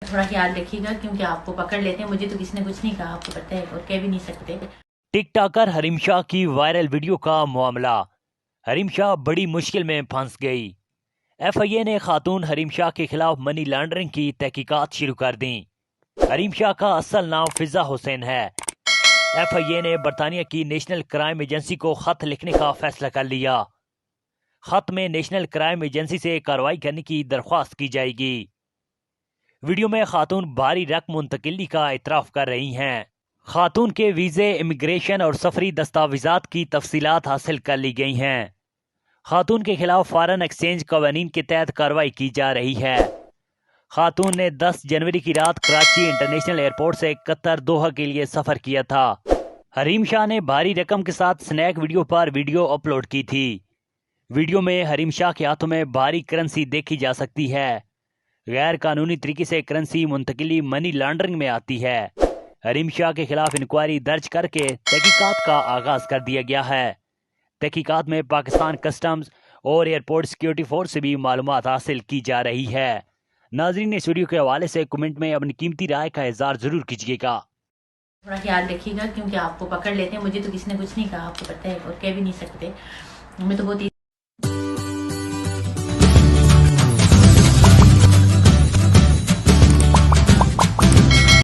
تھوڑا خیال رکھیے گا کیونکہ آپ کو پکڑ لیتے ہیں. مجھے تو کسی نے کچھ نہیں کہا، آپ کو پتہ ہے، اور کہہ بھی نہیں سکتے. ٹک ٹاکر حریم شاہ کی وائرل ویڈیو کا معاملہ. حریم شاہ بڑی مشکل میں پھنس گئی. ایف آئی اے نے خاتون حریم شاہ کے خلاف منی لانڈرنگ کی تحقیقات شروع کر دیں. حریم شاہ کا اصل نام فضا حسین ہے. ایف آئی اے نے برطانیہ کی نیشنل کرائم ایجنسی کو خط لکھنے کا فیصلہ کر لیا. خط میں نیشنل کرائم ایجنسی سے کارروائی کرنے کی درخواست کی جائے گی. ویڈیو میں خاتون بھاری رقم منتقلی کا اعتراف کر رہی ہیں. خاتون کے ویزے، امیگریشن اور سفری دستاویزات کی تفصیلات حاصل کر لی گئی ہیں. خاتون کے خلاف فارن ایکسچینج قوانین کے تحت کارروائی کی جا رہی ہے. خاتون نے 10 جنوری کی رات کراچی انٹرنیشنل ایئرپورٹ سے قطر دوحہ کے لیے سفر کیا تھا. حریم شاہ نے بھاری رقم کے ساتھ سنیک ویڈیو پر ویڈیو اپلوڈ کی تھی. ویڈیو میں حریم شاہ کے ہاتھوں میں بھاری کرنسی دیکھی جا سکتی ہے. غیر قانونی طریقے سے کرنسی منتقلی منی لانڈرنگ میں آتی ہے. حریم شاہ کے خلاف انکوائری درج کر کے تحقیقات کا آغاز کر دیا گیا ہے. تحقیقات میں پاکستان کسٹمز اور ایئرپورٹ سیکیورٹی فورس سے بھی معلومات حاصل کی جا رہی ہے. ناظرین، اس ویڈیو کے حوالے سے کمنٹ میں اپنی قیمتی رائے کا اظہار ضرور کیجیے گا. تھوڑا خیال رکھیے گا کیونکہ آپ کو پکڑ لیتے ہیں. مجھے تو کسی نے کچھ نہیں کہا، آپ کو پتہ ہے، اور کہہ بھی نہیں سکتے. میں تو بہت